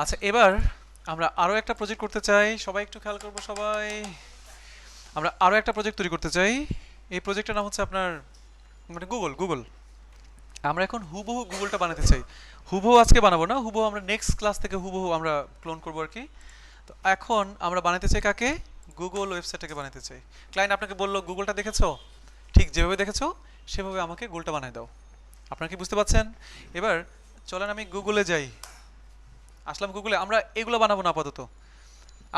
আচ্ছা, এবার আমরা আরো একটা প্রজেক্ট করতে চাই। সবাই একটু খেয়াল করবো সবাই। আমরা আরো একটা প্রজেক্ট তৈরি করতে চাই। এই প্রজেক্টের নাম হচ্ছে আপনার মানে গুগল গুগল। আমরা এখন হুবহু গুগলটা বানাতে চাই। হুবহু আজকে বানাবো না, হুবহু আমরা নেক্সট ক্লাস থেকে হুবহু আমরা ক্লোন করবো আর কি। তো এখন আমরা বানাতে চাই কাকে? গুগল ওয়েবসাইটটাকে বানাতে চাই। ক্লায়েন্ট আপনাকে বললো গুগলটা দেখেছো, ঠিক যেভাবে দেখেছো সেভাবে আমাকে গুগলটা বানায় দাও। আপনারা কি বুঝতে পারছেন? এবার চলেন আমি গুগলে যাই। আসলাম গুগলে। আমরা এগুলো বানাবো না আপাতত,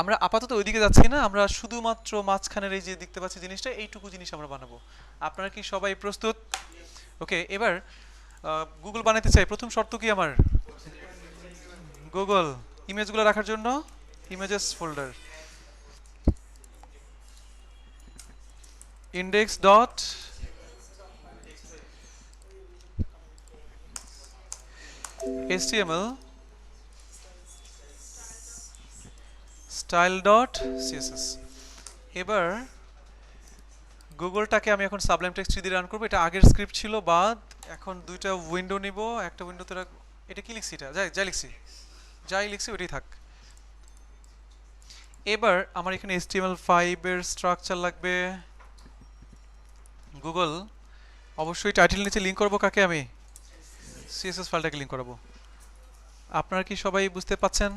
আমরা আপাতত ওইদিকে যাচ্ছি না, আমরা শুধুমাত্র মাঝখানের এই যে দেখতে পাচ্ছি জিনিসটা, এইটুকু জিনিস আমরা বানাবো। আপনারা কি সবাই প্রস্তুত? ওকে, এবার গুগল বানাতে চাই। প্রথম শর্ত কি আমার? গুগল ইমেজগুলো রাখার জন্য images folder, index dot html, style dot css। এবার গুগলটাকে আমি এখন সাবলাইম টেক্সট দিয়ে রান করবো। এটা আগের স্ক্রিপ্ট ছিল বাদ। এখন দুইটা উইন্ডো নিব, একটা উইন্ডোতে রাখবো। এটা কি লিখছি? এটা যাই যাই লিখছি, যাই লিখছি ওইটাই থাক। এবার আমার এখানে HTML5 এর স্ট্রাকচার লাগবে। গুগল অবশ্যই টাইটেল নিচে লিংক করবো কাকে? আমি CSS ফাইলটাকে লিংক করাবো। আপনারা কি সবাই বুঝতে পাচ্ছেন?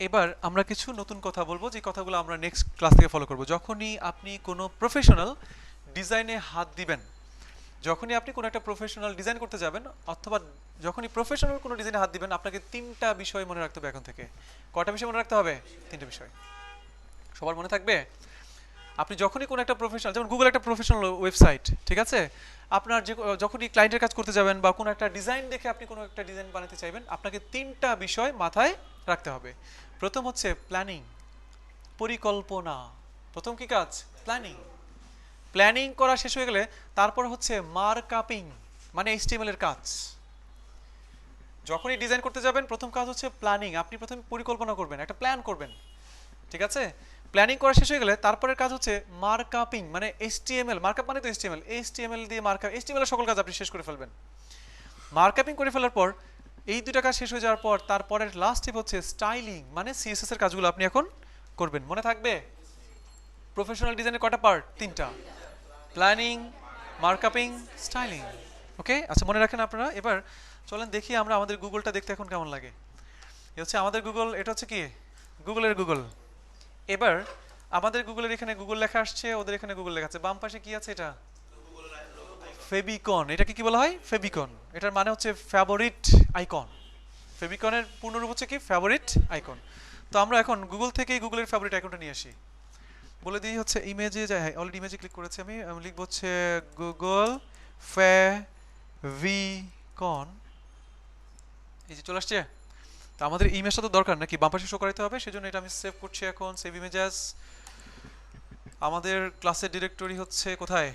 এবার আমরা কিছু নতুন কথা বলবো, যে কথাগুলো আমরা নেক্সট ক্লাস থেকে ফলো করবো। যখনই আপনি কোনো প্রফেশনাল ডিজাইনে হাত দিবেন, যখনই আপনি কোনো একটা প্রফেশনাল ডিজাইন করতে যাবেন, অথবা যখনই প্রফেশনাল কোনো ডিজাইনে হাত দিবেন, আপনাকে তিনটা বিষয় মনে রাখতে হবে এখন থেকে। কয়টা বিষয় মনে রাখতে হবে? তিনটা বিষয়। সবার মনে থাকবে? আপনি যখনই কোনো একটা প্রফেশনাল, যেমন গুগল একটা প্রফেশনাল ওয়েবসাইট, ঠিক আছে? আপনার যে যখনই ক্লায়েন্টের কাজ করতে যাবেন বা কোনো একটা ডিজাইন দেখে আপনি কোনো একটা ডিজাইন বানাতে চাইবেন, আপনাকে তিনটা বিষয় মাথায় রাখতে হবে। প্রথম হচ্ছে প্ল্যানিং, পরিকল্পনা। প্রথম কি কাজ? প্ল্যানিং। প্ল্যানিং করা শেষ হয়ে গেলে তারপর হচ্ছে মার্কআপিং, মানে HTML এর কাজ। যখনই ডিজাইন করতে যাবেন প্রথম কাজ হচ্ছে প্ল্যানিং। আপনি প্রথমে পরিকল্পনা করবেন, একটা প্ল্যান করবেন, ঠিক আছে? প্ল্যানিং করা শেষ হয়ে গেলে তারপরের কাজ হচ্ছে মার্কআপিং, মানে HTML। মার্কআপ মানে তো HTML, HTML দিয়ে মার্কআপ, HTML এর সকল কাজ আপনি শেষ করে ফেলবেন। মার্কআপিং করে ফেলার পর, এই দুইটা কাজ শেষ হয়ে যাওয়ার পর তারপরের লাস্ট স্টেপ হচ্ছে স্টাইলিং, মানে CSS এর কাজগুলো আপনি এখন করবেন। মনে থাকবে? প্রফেশনাল ডিজাইনের কটা পার্ট? তিনটা: প্ল্যানিং, মার্কআপিং, স্টাইলিং। ওকে, আচ্ছা মনে রাখেন আপনারা। এবার চলেন দেখি আমরা আমাদের গুগলটা দেখতে এখন কেমন লাগে। এ হচ্ছে আমাদের গুগল। এটা হচ্ছে কি? গুগলের গুগল। এবার আমাদের গুগলের এখানে গুগল লেখা আসছে, ওদের এখানে গুগল লেখা আছে। বাম পাশে কি আছে? এটা ফেবিকন। এটাকে কি বলা হয়? ফেবিকন। এটার মানে হচ্ছে ফেভারিট আইকন। ফেবিকনের পূর্ণরূপ হচ্ছে কি? Favourite icon. তো আমরা এখন গুগল থেকে গুগলের ফেভারিট আইকনটা নিয়ে আসি। বলে দিই হচ্ছে ইমেজে যাই। অলরেডি ইমেজে ক্লিক করেছি আমি। আমি লিখব হচ্ছে গুগল ফেভিকন। এই যে চলে আসছে। তো আমাদের ইমেজটা তো দরকার নাকি, বাম পাশে শো করাইতে হবে, সেজন্য এটা আমি সেভ করছি এখন। Save images. আমাদের ক্লাসের ডিরেক্টরি হচ্ছে কোথায়?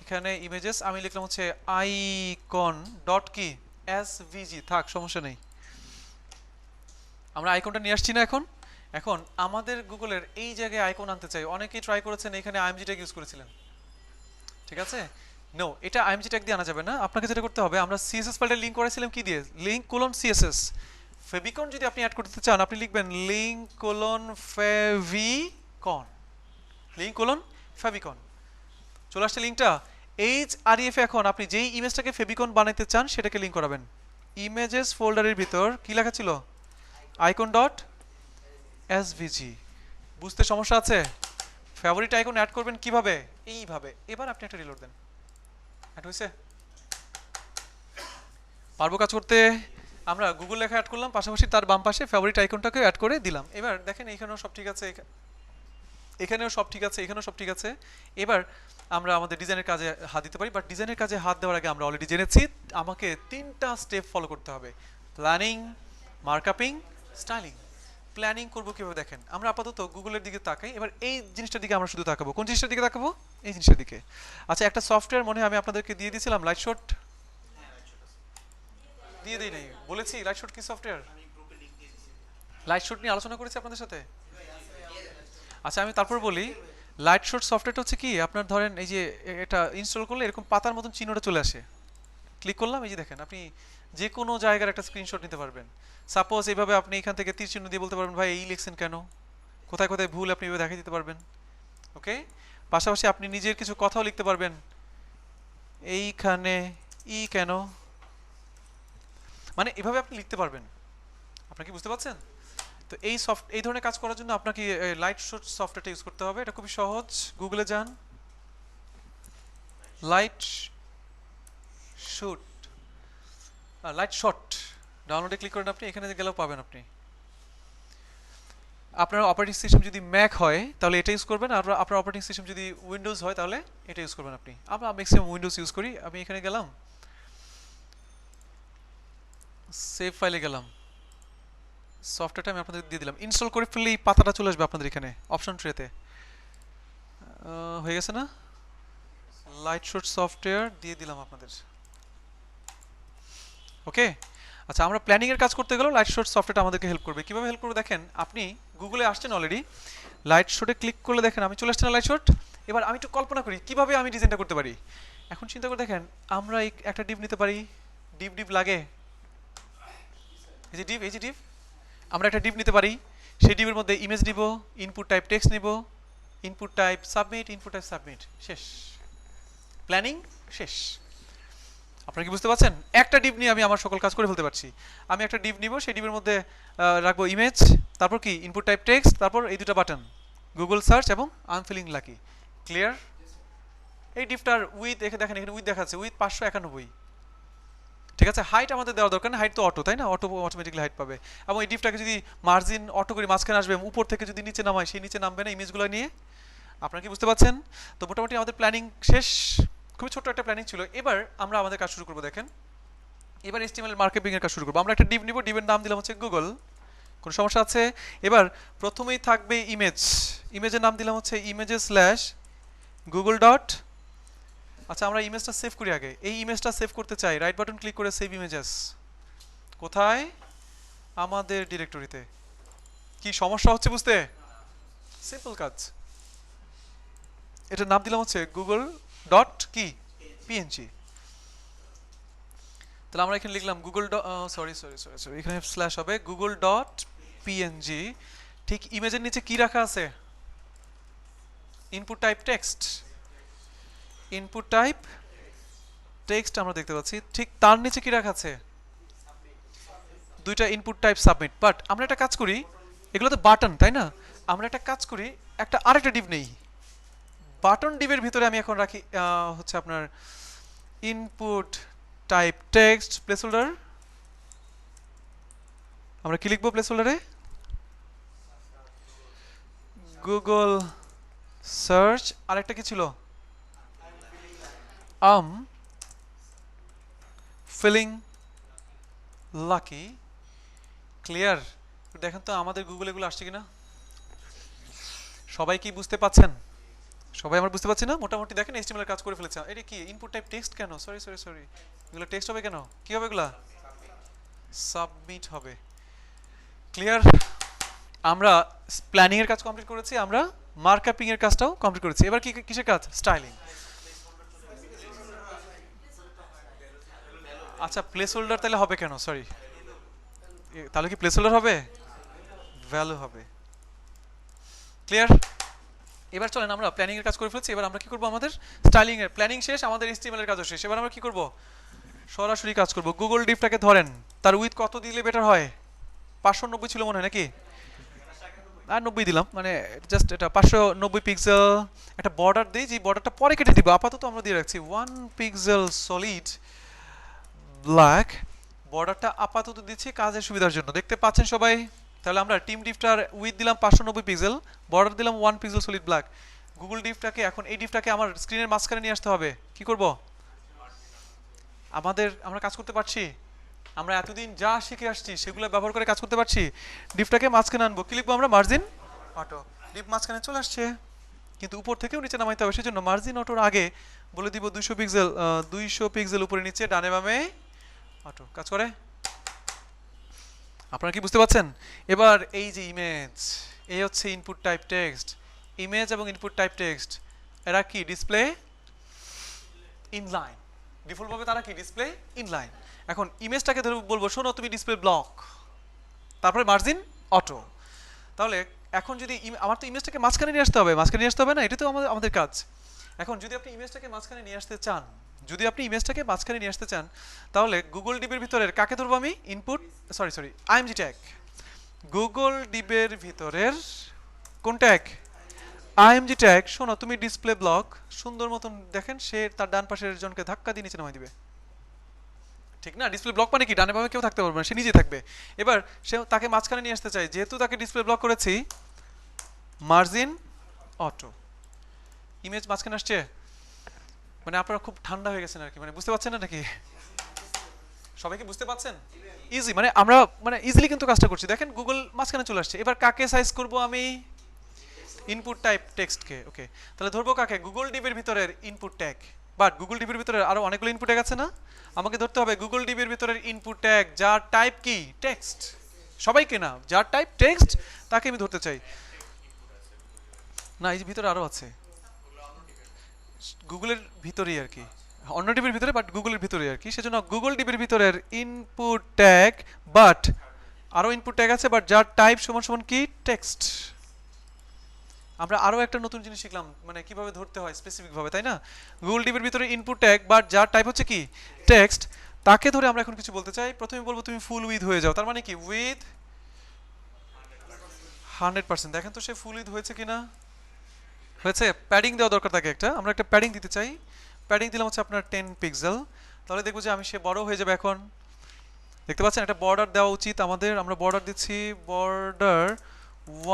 এখানে ইমেজেস। আমি লিখলাম হচ্ছে আইকন ডট কি এসভিজি। থাক, সমস্যা নেই। আমরা আইকনটা নিয়ে আসছি না এখন? এখন আমাদের গুগলের এই জায়গায় আইকন আনতে চাই। অনেকেই ট্রাই করেছেন, এখানে আইএমজি ট্যাগ ইউজ করেছিলেন, ঠিক আছে? নো, এটা আইএমজি ট্যাগ দিয়ে আনা যাবে না। আপনাকে যেটা করতে হবে, আমরা সিএসএস ফাইলটা লিংক করেছিলাম কি দিয়ে? Link colon CSS. ফেবিকন যদি আপনি অ্যাড করতে চান, আপনি লিখবেন link colon favicon, link colon favicon. চলে আসছে লিঙ্কটা। এইচআরইএফ। এখন আপনি যেই ইমেজটাকে ফেবিকন বানাইতে চান সেটাকে লিংক করাবেন। ইমেজেস ফোল্ডারের ভিতর কি লেখা ছিল? Icon dot SVG. বুঝতে সমস্যা আছে? ফেভারিট আইকন অ্যাড করবেন কিভাবে? এইভাবে। এবার আপনি একটা রিলোড দেন। অ্যাড হয়েছে? পারবো কাজ করতে? আমরা গুগল লেখা অ্যাড করলাম, পাশাপাশি তার বাম পাশে ফেভারিট আইকনটাকে অ্যাড করে দিলাম। এবার দেখেন এখানেও সব ঠিক আছে, এখানেও সব ঠিক আছে, এখানেও সব ঠিক আছে। এবার আমরা আমাদের ডিজাইনের কাজে হাত দিতে পারি। বাট ডিজাইনের কাজে হাত দেওয়ার আগে আমরা অলরেডি জেনেছি আমাকে তিনটা স্টেপ ফলো করতে হবে: প্ল্যানিং, মার্কআপিং, স্টাইলিং। প্ল্যানিং করবো কিভাবে দেখেন। আমরা আপাতত গুগলের দিকে তাকাই। এবার এই জিনিসটার দিকে আমরা শুধু তাকাবো। কোন জিনিসটার দিকে তাকাবো? এই জিনিসটার দিকে। আচ্ছা, একটা সফটওয়্যার মনে হয় আমি আপনাদেরকে দিয়ে দিয়েছিলাম, লাইটশট। দিয়ে দিই নাই বলেছি? লাইটশট কি সফটওয়্যার? লাইটশট নিয়ে আলোচনা করেছি আপনাদের সাথে। আচ্ছা, আমি তারপর বলি। লাইটশট সফটওয়্যারটা হচ্ছে কি, আপনার ধরেন এই যে এটা ইনস্টল করলে এরকম পাতার মতন চিহ্নটা চলে আসে, ক্লিক করলাম, এই যে দেখেন আপনি যে কোনো জায়গার একটা স্ক্রিনশট নিতে পারবেন। সাপোজ এইভাবে আপনি এখান থেকে তীর চিহ্ন দিয়ে বলতে পারবেন ভাই এই লিখছেন কেন, কোথায় কোথায় ভুল আপনি এভাবে দেখিয়ে দিতে পারবেন। ওকে, পাশাপাশি আপনি নিজের কিছু কথাও লিখতে পারবেন, এইখানে ই কেন, মানে এভাবে আপনি লিখতে পারবেন। আপনারা কি বুঝতে পারছেন? তো এই ধরনের কাজ করার জন্য আপনাকে লাইট শট সফটওয়্যারটা ইউজ করতে হবে। এটা খুবই সহজ, গুগলে যান, লাইট শুট লাইট শট ডাউনলোডে ক্লিক করেন, আপনি এখানে গেলেও পাবেন। আপনি আপনার অপারেটিং সিস্টেম যদি ম্যাক হয় তাহলে এটা ইউজ করবেন, আর আপনার অপারেটিং সিস্টেম যদি উইন্ডোজ হয় তাহলে এটা ইউজ করবেন আপনি। আমরা ম্যাক্সিমাম উইন্ডোজ ইউজ করি। আমি এখানে গেলাম, সেভ ফাইলে গেলাম, সফটওয়্যারটা আমি আপনাদের দিয়ে দিলাম, ইনস্টল করে ফেললেই পাতাটা চলে আসবে আপনাদের এখানে অপশন ট্রেতে। হয়ে গেছে না? লাইট শট সফটওয়্যার দিয়ে দিলাম আপনাদের। ওকে, আচ্ছা আমরা প্ল্যানিং এর কাজ করতে গেলেও লাইট শট সফটওয়্যারটা আমাদেরকে হেল্প করবে। কিভাবে হেল্প করবে দেখেন, আপনি গুগলে আসছেন অলরেডি, লাইট শটে ক্লিক করলে দেখেন আমি চলে আসছি না লাইট শট। এবার আমি একটু কল্পনা করি কিভাবে আমি ডিজাইনটা করতে পারি। এখন চিন্তা করে দেখেন, আমরা একটা ডিপ নিতে পারি, ডিপ লাগে, এই যে ডিপ, এই যে ডিপ, আমরা একটা ডিপ নিতে পারি, সেই ডিপের মধ্যে ইমেজ নিব, ইনপুট টাইপ টেক্সট নিব, ইনপুট টাইপ সাবমিট, শেষ, প্ল্যানিং শেষ। আপনারা কি বুঝতে পারছেন? একটা ডিপ নিয়ে আমি আমার সকল কাজ করে ফেলতে পারছি। আমি একটা ডিপ নিব, সেই ডিপের মধ্যে রাখবো ইমেজ, তারপর কি ইনপুট টাইপ টেক্সট, তারপর এই দুটো বাটন গুগল সার্চ এবং I am feeling lucky. Clear? এই ডিপটার উইথ দেখেন, এখানে উইথ দেখাচ্ছে, উইথ 591। ঠিক আছে, হাইট আমাদের দেওয়ার দরকার না, হাইট তো অটো, তাই না? অটো অটোমেটিক্যালি হাইট পাবে। এবং এই ডিপটাকে যদি মার্জিন অটো করে মাঝখানে আসবে, উপর থেকে যদি নিচে নামায় সেই নিচে নামবে না ইমেজগুলো নিয়ে। আপনারা কি বুঝতে পারছেন? তো মোটামুটি আমাদের প্ল্যানিং শেষ, খুবই ছোট্ট একটা প্ল্যানিং ছিল। এবার আমরা আমাদের কাজ শুরু করবো। দেখেন, এবার HTML মার্কেটিং এর কাজ শুরু করবো। আমরা একটা ডিপ নিব, ডিপের নাম দিলাম হচ্ছে গুগল। কোনো সমস্যা আছে? এবার প্রথমেই থাকবে ইমেজ, ইমেজের নাম দিলাম হচ্ছে images/google. আচ্ছা আমরা ইমেজটা সেভ করি আগে। এই ইমেজটা সেভ করতে চাই, রাইট বাটন ক্লিক করে সেভ ইমেজেস। কোথায়? আমাদের ডিরেক্টরিতে। কি সমস্যা হচ্ছে বুঝতে? সিম্পল কাজ। এটার নাম দিলাম হচ্ছে google.png। তাহলে আমরা এখানে লিখলাম গুগল, সরি, এখানে স্ল্যাশ হবে google.png। ঠিক ইমেজের নিচে কি রাখা আছে? Input type text, input type text আমরা দেখতে পাচ্ছি। ঠিক তার নিচে কি রাখা আছে? দুইটা ইনপুট টাইপ সাবমিট। বাট আমরা একটা কাজ করি, এগুলো তো বাটন, তাই না? আমরা একটা কাজ করি, আরেকটা ডিপ নেই, বাটন ডিপের ভিতরে আমি এখন রাখি হচ্ছে আপনার ইনপুট টাইপ টেক্সট প্লেসহোল্ডার। আমরা কি লিখবো প্লেসহোল্ডারে? গুগল সার্চ, আরেকটা কি ছিল? Feeling lucky. ক্লিয়ার? দেখেন তো আমাদের গুগল এগুলো আসছে কিনা। সবাই কি বুঝতে পাচ্ছেন? সবাই আমরা বুঝতে পারছি না? মোটামুটি দেখেন HTML এর কাজ করে ফেলেছে। এটা কি ইনপুট টাইপ টেক্সট কেন? সরি, এগুলো টেক্সট হবে কেন? কি হবে এগুলা? সাবমিট হবে। ক্লিয়ার? আমরা প্ল্যানিং এর কাজ কমপ্লিট করেছি, আমরা মার্কআপিং এর কাজটাও কমপ্লিট করেছি। এবার কি কিসের কাজ? স্টাইলিং। আচ্ছা প্লেস হোল্ডার তাহলে হবে কেন? সরি, তাহলে কি প্লেস হোল্ডার হবে? ভ্যালু হবে। ক্লিয়ার? এবার চলেন আমরা প্ল্যানিং এর কাজ করে ফেলছি। এবার আমরা কি করব? আমাদের স্টাইলিং এর প্ল্যানিং শেষ, আমাদের HTML এর কাজও শেষ। এবার আমরা কি করব? সরাসরি কাজ করব। গুগল ডিপটাকে ধরেন, তার উইথ কত দিলে বেটার হয়? 590 ছিল মনে হয় নাকি? আর 90 দিলাম, মানে জাস্ট এটা 590 পিক্সেল। একটা বর্ডার দিই, যে বর্ডারটা পরে কেটে দিব, আপাতত আমরা দিয়ে রাখছি 1 পিক্সেল সলিড ব্ল্যাক। বর্ডারটা আপাতত দিচ্ছি কাজের সুবিধার জন্য, দেখতে পাচ্ছেন সবাই? তাহলে আমরা টিম ডিপটার উইথ দিলাম 590 পিক্সেল, বর্ডার দিলাম 1 পিক্সেল সলিড ব্ল্যাক। গুগল ডিপটাকে এখন, এই ডিপটাকে আমার স্ক্রিনের মাঝখানে নিয়ে আসতে হবে। কি করব? আমরা কাজ করতে পারছি, আমরা এতদিন যা শিখে আসছি সেগুলো ব্যবহার করে কাজ করতে পারছি। ডিপটাকে মাঝখানে আনবো, কি লিখবো আমরা? Margin auto. ডিপ মাঝখানে চলে আসছে, কিন্তু উপর থেকেও নিচে নামাইতে হবে, সেজন্য মার্জিন অটোর আগে বলে দিব 200 পিক্সেল উপরে নিচে ডানে বামে অটো। কাজ করে? আপনারা কি বুঝতে পারছেন? এবার এই যে ইমেজ, এই হচ্ছে ইনপুট টাইপ টেক্সট। ইমেজ এবং ইনপুট টাইপ টেক্সট এরা কি ডিসপ্লে ইনলাইন। ডিফল্ট ভাবে তারা কি ডিসপ্লে ইনলাইন। এখন ইমেজটাকে ধরে বলবো শোনো তুমি ডিসপ্লে ব্লক, তারপরে মার্জিন অটো। তাহলে এখন যদি আমার তো ইমেজটাকে মাঝখানে নিয়ে আসতে হবে, মাঝখানে নিয়ে আসতে হবে না, এটা তো আমাদের কাজ। এখন যদি আপনি ইমেজটাকে মাঝখানে নিয়ে আসতে চান, যদি আপনি ইমেজটাকে মাঝখানে নিয়ে আসতে চান, তাহলে গুগল ডিবের ভিতরের কাকে ধরবো আমি? Input sorry IMG tag. Google ডিবের ভিতরের কোন ট্যাগ? IMG tag. শোনো তুমি ডিসপ্লে ব্লক, সুন্দর মতন দেখেন সে তার ডান পাশের জনকে ধাক্কা দিয়ে নিচে নামাই দিবে, ঠিক না? ডিসপ্লে ব্লক মানে কি ডানে বামে কেউ থাকতে পারবে না, সে নিজে থাকবে। এবার সে তাকে মাঝখানে নিয়ে আসতে চাই, যেহেতু তাকে ডিসপ্লে ব্লক করেছি, মার্জিন অটো। ইমেজ মাঝখানে আসছে, মানে আপনারা খুব ঠান্ডা হয়ে গেছেন আর কি, মানে বুঝতে পারছেন না নাকি? সবাই কি বুঝতে পারছেন? ইজি, মানে আমরা মানে ইজিলি কিন্তু কাজটা করছি। দেখেন গুগল মাঝখানে চলে আসছে। এবার কাকে সাইজ করব আমি? Input type টেক্সটকে। ওকে, তাহলে ধরবো কাকে? গুগল ডিবের ভিতরের ইনপুট ট্যাগ। বাট গুগল ডিবের ভিতরে আরো অনেকগুলো ইনপুট ট্যাগ আছে না? আমাকে ধরতে হবে গুগল ডিবের ভিতরের ইনপুট ট্যাগ যার টাইপ কি টেক্সট। সবাইকে না, যার টাইপ টেক্সট তাকে আমি ধরতে চাই। না, এই যে ভিতরে আরো আছে, গুগলের ভিতরেই আর কি, অন্য ডিবির ভিতরে বাট গুগলের ভিতরে আর কি। সেজন্য গুগল ডিবির ভিতরের ইনপুট ট্যাগ, বাট আরো ইনপুট ট্যাগ আছে, বাট যার টাইপ সমান সমান কি টেক্সট। আমরা আরো একটা নতুন জিনিস শিখলাম, মানে কিভাবে ধরতে হয় স্পেসিফিক ভাবে, তাই না? গুগল ডিবির ভিতরে ইনপুট ট্যাগ বাট যার টাইপ হচ্ছে কি টেক্সট, তাকে ধরে আমরা এখন কিছু বলতে চাই। প্রথমে বলবো তুমি ফুল উইথ হয়ে যাও, তার মানে কি উইথ 100%। দেখেন তো সে ফুল উইথ হয়েছে কিনা। হয়েছে। প্যাডিং দেওয়া দরকার থাকে একটা, আমরা একটা প্যাডিং দিতে চাই। প্যাডিং দিলাম হচ্ছে আপনার 10 পিক্সেল। তাহলে দেখবো যে সে বড় হয়ে যাবে। এখন দেখতে পাচ্ছেন একটা বর্ডার দেওয়া উচিত আমাদের, আমরা বর্ডার দিচ্ছি, বর্ডার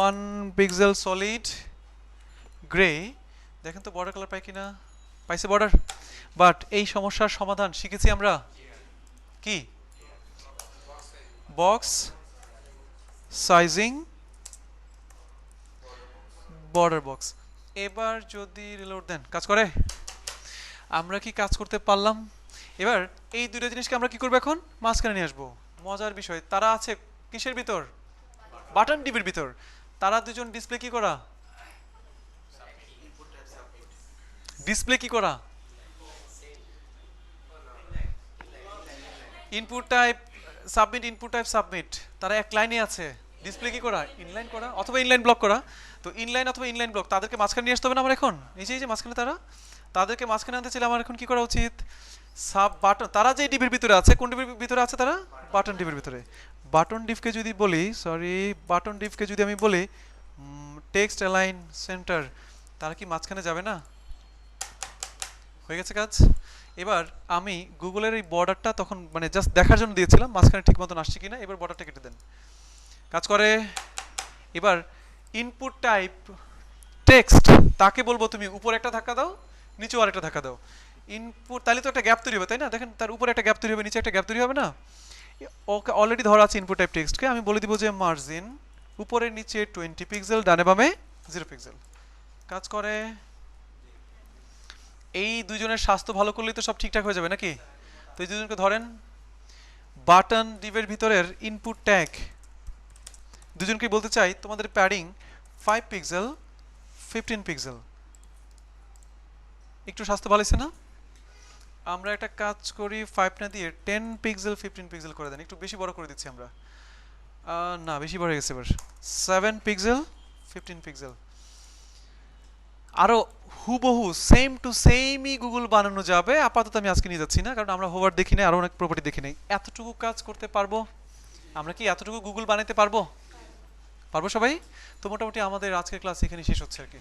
1 পিক্সেল সলিড গ্রে। দেখেন তো বর্ডার কালার পাই কিনা, পাইছে বর্ডার। বাট এই সমস্যার সমাধান শিখেছি আমরা কি? Box sizing, border box. এবার যদি রিলোড দেন কাজ করে? আমরা কি কাজ করতে পারলাম? এবার এই দুটো জিনিসকে আমরা কি করবো? এখন মাঝখানে নিয়ে আসবো। মজার বিষয়, তারা আছে কিসের ভিতর? বাটন ডিবির ভিতর। তারা দুজন ডিসপ্লে কি করা? ডিসপ্লে কি করা? Input type submit, input type submit. তারা এক লাইনে আছে। ডিসপ্লে কি করা? ইনলাইন করা অথবা ইনলাইন ব্লক করা। তো ইনলাইন অথবা ইনলাইন ব্লক, তাদেরকে মাঝখানে নিয়ে আসতে হবে না আমার এখন? এই যে মাঝখানে তারা, তাদেরকে মাঝখানে আনতে চাইলে আমার এখন কি করা উচিত? Sub button. তারা যে ডিবির ভিতরে আছে, কোন ডিবির ভিতরে আছে? তারা বাটন ডিবির ভিতরে। বাটন ডিভকে যদি বলি, বাটন ডিভকে যদি আমি বলি টেক্সট অ্যালাইন সেন্টার, তারা কি মাঝখানে যাবে না? হয়ে গেছে কাজ। এবার আমি গুগলের এই বর্ডারটা তখন মানে জাস্ট দেখার জন্য দিয়েছিলাম, মাঝখানে ঠিক মতন আসছে কিনা। এবার বর্ডারটা কেটে দেন, কাজ করে। এবার ইনপুট টাইপ টেক্সট, তাকে বলবো তুমি উপরে একটা ধাক্কা দাও, নিচেও আরেকটা ধাক্কা দাও। ইনপুট, তাহলে তো একটা গ্যাপ তৈরি হবে, তাই না? দেখেন তার উপরে একটা গ্যাপ তৈরি হবে, নিচে একটা গ্যাপ তৈরি হবে না? ওকে অলরেডি ধরা আছে ইনপুট টাইপ টেক্সটকে। আমি বলে দিব যে মার্জিন উপরে নিচে 20 পিক্সেল, ডানে বামে 0 পিক্সেল। কাজ করে। এই দুইজনের স্বাস্থ্য ভালো করলেই তো সব ঠিকঠাক হয়ে যাবে নাকি? তো এই দুজনকে ধরেন। বাটন ডিভের ভিতরের ইনপুট ট্যাগ, দুজনকে বলতে চাই তোমাদের প্যাডিং 5 পিক্সেল 15 পিক্সেল। একটু স্বাস্থ্য ভালো হয়েছে না? আমরা একটা কাজ করি, 5 না দিয়ে 10 পিক্সেল 15 পিক্সেল করে দেন। একটু বেশি বড় করে দিচ্ছি আমরা। না, বেশি বড় হয়ে গেছে। এবার 7 পিক্সেল 15 পিক্সেল। আরো হুবহু সেম টু সেমই গুগল বানানো যাবে। আপাতত আমি আজকে নিয়ে যাচ্ছি না, কারণ আমরা হোভার দেখি না, আরো অনেক প্রপার্টি দেখি নাই। এতটুকু কাজ করতে পারবো আমরা? কি এতটুকু গুগল বানাতে পারবো? পারবো সবাই? তো মোটামুটি আমাদের আজকের ক্লাস এখানে শেষ হচ্ছে আর কি।